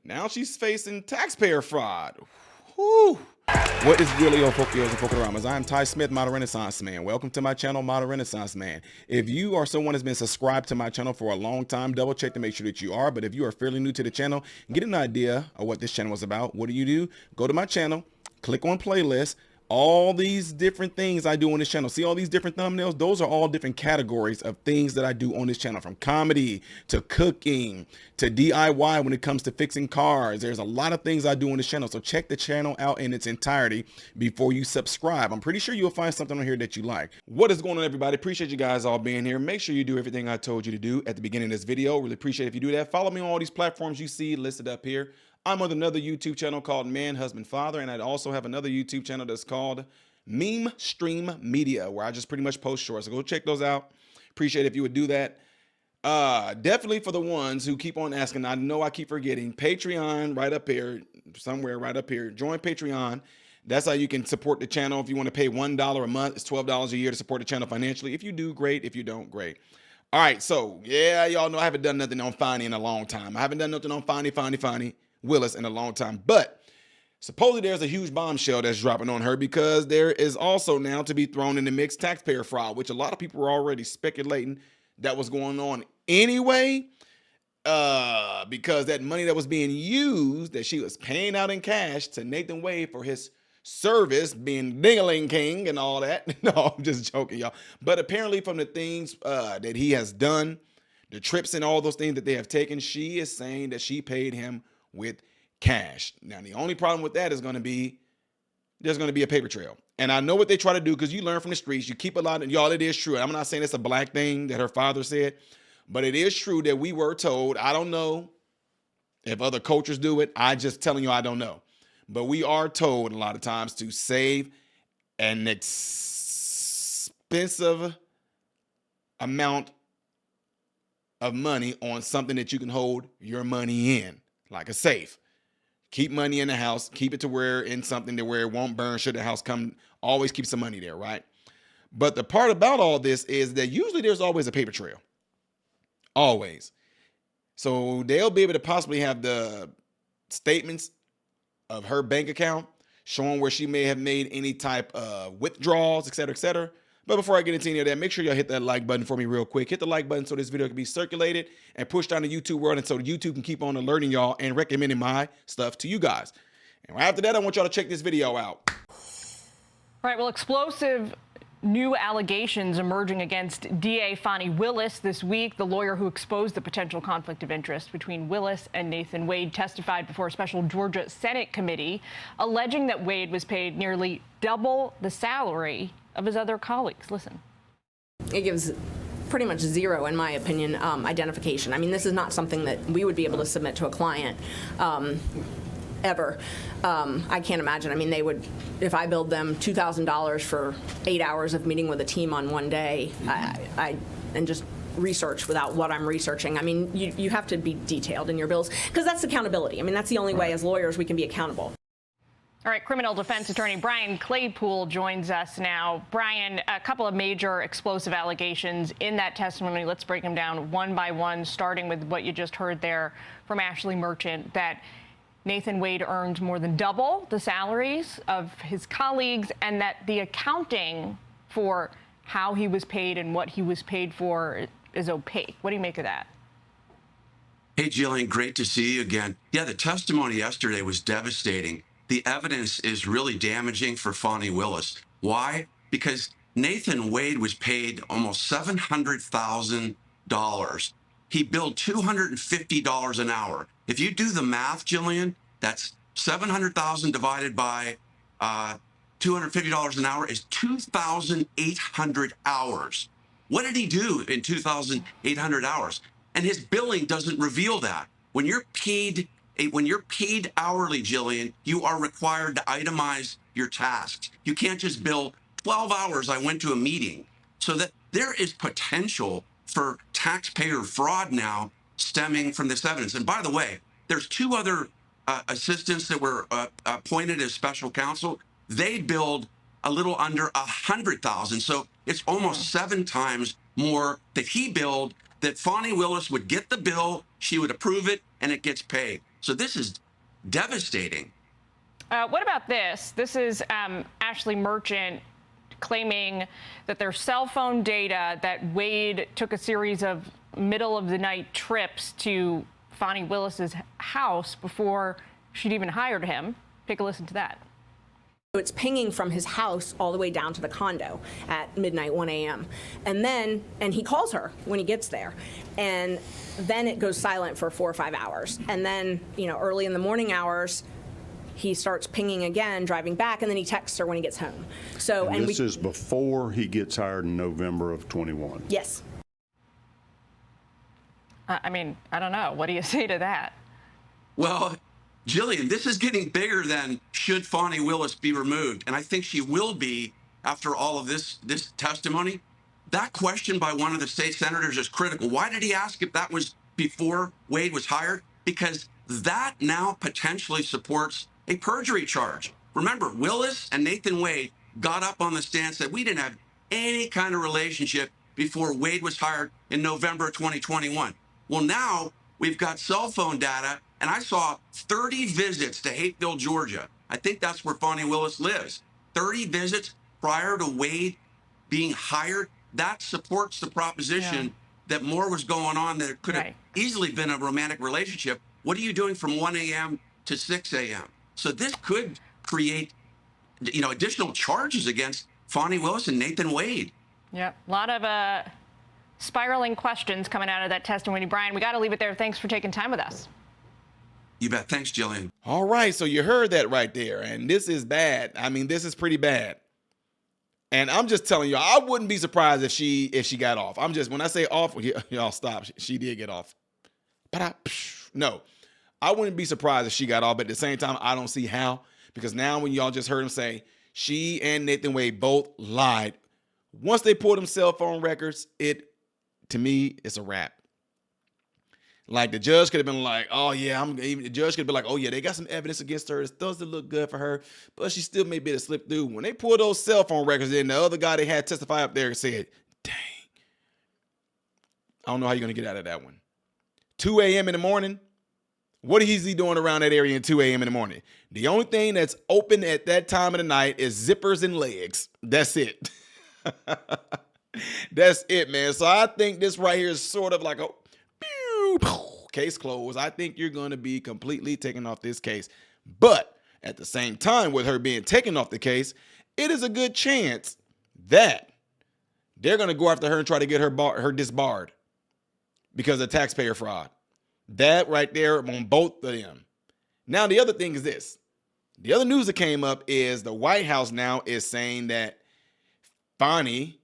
Now she's facing taxpayer fraud. Whew. What is really your Focus? I am Ty Smith, Model Renaissance Man. Welcome to my channel, Model Renaissance Man. If you are someone that's been subscribed to my channel for a long time, double check to make sure that you are. But if you are fairly new to the channel, get an idea of what this channel is about. What do? Go to my channel, click on playlist. All these different things I do on this channel. See all these different thumbnails? Those are all different categories of things that I do on this channel, from comedy to cooking to DIY when it comes to fixing cars. There's a lot of things I do on this channel. So check the channel out in its entirety before you subscribe. I'm pretty sure you'll find something on here that you like. What is going on, everybody? Appreciate you guys all being here. Make sure you do everything I told you to do at the beginning of this video. Really appreciate if you do that. Follow me on all these platforms you see listed up here. I'm on another YouTube channel called Man, Husband, Father, and I also have another YouTube channel that's called Meme Stream Media, where I just pretty much post shorts. So go check those out. Appreciate if you would do that. Definitely for the ones who keep on asking, I know I keep forgetting, Patreon right up here, somewhere right up here. Join Patreon. That's how you can support the channel. If you want to pay $1 a month, it's $12 a year to support the channel financially. If you do, great. If you don't, great. All right, so yeah, y'all know I haven't done nothing on Fani in a long time. I haven't done nothing on Fani Willis in a long time, but supposedly there's a huge bombshell that's dropping on her, because there is also now to be thrown in the mix taxpayer fraud, which a lot of people were already speculating that was going on anyway, because that money that was being used, that she was paying out in cash to Nathan Wade for his service, being ding-a-ling king and all that. No, I'm just joking, y'all. But apparently from the things that he has done, the trips and all those things that they have taken, she is saying that she paid him with cash. Now, the only problem with that is going to be there's going to be a paper trail. And I know what they try to do, because you learn from the streets. You keep a lot of, y'all, it is true. I'm not saying it's a black thing that her father said, but it is true that we were told. I don't know if other cultures do it. I just telling you, I don't know. But we are told a lot of times to save an expensive amount of money on something that you can hold your money in, like a safe. Keep money in the house, keep it to where in something to where it won't burn should the house come. Always keep some money there, right? But the part about all this is that usually there's always a paper trail. Always. So they'll be able to possibly have the statements of her bank account showing where she may have made any type of withdrawals, et cetera, et cetera. But before I get into any of that, make sure y'all hit that like button for me real quick. Hit the like button so this video can be circulated and pushed down the YouTube world, and so YouTube can keep on alerting y'all and recommending my stuff to you guys. And right after that, I want y'all to check this video out. All right, well, explosive new allegations emerging against DA Fani Willis this week. The lawyer who exposed the potential conflict of interest between Willis and Nathan Wade testified before a special Georgia Senate committee, alleging that Wade was paid nearly double the salary of his other colleagues. Listen. It gives pretty much zero, in my opinion, identification. I mean, this is not something that we would be able to submit to a client ever. I can't imagine. I mean, they would, if I billed them $2,000 for 8 hours of meeting with a team on one day, and just research without what I'm researching. I mean, you have to be detailed in your bills, because that's accountability. I mean, that's the only way as lawyers we can be accountable. All right, criminal defense attorney Brian Claypool joins us now. Brian, a couple of major explosive allegations in that testimony. Let's break them down one by one, starting with what you just heard there from Ashley Merchant, that Nathan Wade earned more than double the salaries of his colleagues, and that the accounting for how he was paid and what he was paid for is opaque. What do you make of that? Hey, Jillian, great to see you again. Yeah, the testimony yesterday was devastating. The evidence is really damaging for Fani Willis. Why? Because Nathan Wade was paid almost $700,000. He billed $250 an hour. If you do the math, Jillian, that's $700,000 divided by $250 an hour is 2,800 hours. What did he do in 2,800 hours? And his billing doesn't reveal that. When you're paid hourly, Jillian, you are required to itemize your tasks. You can't just bill 12 hours I went to a meeting. So that there is potential for taxpayer fraud now stemming from this evidence. And by the way, there's two other assistants that were appointed as special counsel. They billed a little under 100,000. So it's almost 7 times more that he billed, that Fani Willis would get the bill, she would approve it, and it gets paid. So this is devastating. What about this? This is Ashley Merchant claiming that their cell phone data that Wade took a series of middle of the night trips to Fani Willis's house before she'd even hired him. Take a listen to that. So it's pinging from his house all the way down to the condo at midnight, 1 a.m. And he calls her when he gets there. And then it goes silent for 4 or 5 hours. And then, early in the morning hours, he starts pinging again, driving back, and then he texts her when he gets home. So, and this is before he gets hired in November of 21. Yes. I mean, I don't know. What do you say to that? Well, Jillian, this is getting bigger than should Fani Willis be removed. And I think she will be after all of this testimony. That question by one of the state senators is critical. Why did he ask if that was before Wade was hired? Because that now potentially supports a perjury charge. Remember, Willis and Nathan Wade got up on the stand, said we didn't have any kind of relationship before Wade was hired in November of 2021. Well, now we've got cell phone data, and I saw 30 visits to Hateville, Georgia. I think that's where Fani Willis lives. 30 visits prior to Wade being hired. That supports the proposition that more was going on, that it could have easily been a romantic relationship. What are you doing from 1 a.m. to 6 a.m.? So this could create, additional charges against Fani Willis and Nathan Wade. Yep. A lot of spiraling questions coming out of that testimony. Brian, we got to leave it there. Thanks for taking time with us. You bet. Thanks, Jillian. All right. So you heard that right there. And this is bad. I mean, this is pretty bad. And I'm just telling you, I wouldn't be surprised if she got off. When I say off, y'all stop. She did get off. But no. I wouldn't be surprised if she got off, but at the same time, I don't see how, because now when y'all just heard him say she and Nathan Wade both lied, once they pulled them cell phone records, to me, it's a wrap. Like the judge could have been like, oh yeah, the judge could have been like, oh yeah, they got some evidence against her. It doesn't look good for her, but she still may be able to slip through. When they pulled those cell phone records in, the other guy they had testify up there said, dang, I don't know how you're going to get out of that one. 2 a.m. in the morning. What is he doing around that area at 2 a.m. in the morning? The only thing that's open at that time of the night is zippers and legs. That's it. That's it, man. So I think this right here is sort of like a case closed. I think you're going to be completely taken off this case. But at the same time, with her being taken off the case, it is a good chance that they're going to go after her and try to get her disbarred because of taxpayer fraud. That right there on both of them. Now, the other thing is this. The other news that came up is the White House now is saying that Fani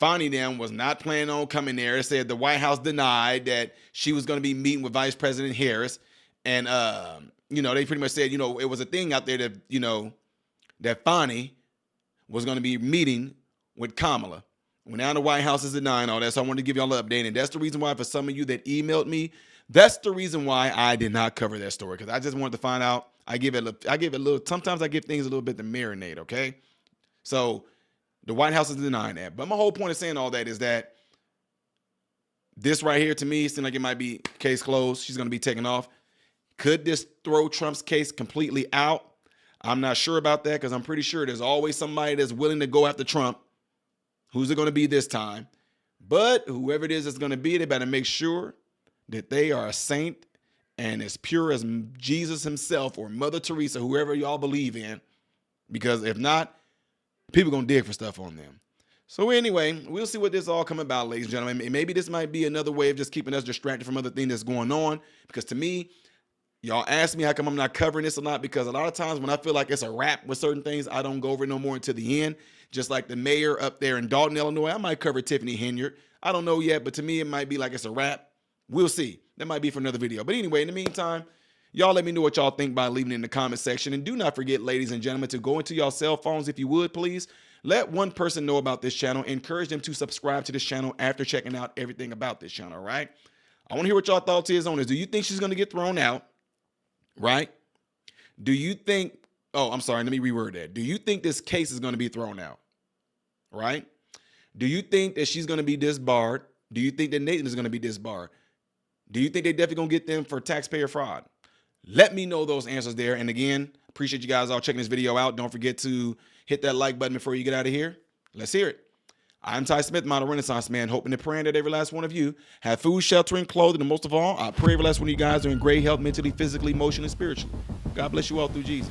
them was not planning on coming there. It said the White House denied that she was going to be meeting with Vice President Harris. And, they pretty much said, it was a thing out there that, that Fani was going to be meeting with Kamala. Well, now the White House is denying all that, so I wanted to give y'all an update, and that's the reason why, for some of you that emailed me, that's the reason why I did not cover that story, because I just wanted to find out. I give it a little. Sometimes I give things a little bit to marinate. Okay, so the White House is denying that, but my whole point of saying all that is that this right here to me seems like it might be case closed. She's going to be taken off. Could this throw Trump's case completely out? I'm not sure about that, because I'm pretty sure there's always somebody that's willing to go after Trump. Who's it going to be this time? But whoever it is that's going to be, they better make sure that they are a saint and as pure as Jesus himself or Mother Teresa, whoever y'all believe in. Because if not, people going to dig for stuff on them. So anyway, we'll see what this all come about, ladies and gentlemen. Maybe this might be another way of just keeping us distracted from other things that's going on. Because to me, y'all ask me how come I'm not covering this a lot, because a lot of times when I feel like it's a wrap with certain things, I don't go over it no more until the end. Just like the mayor up there in Dalton, Illinois, I might cover Tiffany Henyard. I don't know yet, but to me, it might be like it's a wrap. We'll see. That might be for another video. But anyway, in the meantime, y'all let me know what y'all think by leaving it in the comment section. And do not forget, ladies and gentlemen, to go into your cell phones, if you would, please. Let one person know about this channel. Encourage them to subscribe to this channel after checking out everything about this channel, right? I want to hear what y'all thoughts is on this. Do you think she's going to get thrown out? Right? Do you think, I'm sorry, let me reword that. Do you think this case is going to be thrown out? Right? Do you think that she's going to be disbarred? Do you think that Nathan is going to be disbarred? Do you think they definitely going to get them for taxpayer fraud? Let me know those answers there. And again, appreciate you guys all checking this video out. Don't forget to hit that like button before you get out of here. Let's hear it. I'm Ty Smith, Model Renaissance Man, hoping and praying that every last one of you have food, shelter, and clothing. And most of all, I pray every last one of you guys are in great health, mentally, physically, emotionally, and spiritually. God bless you all through Jesus.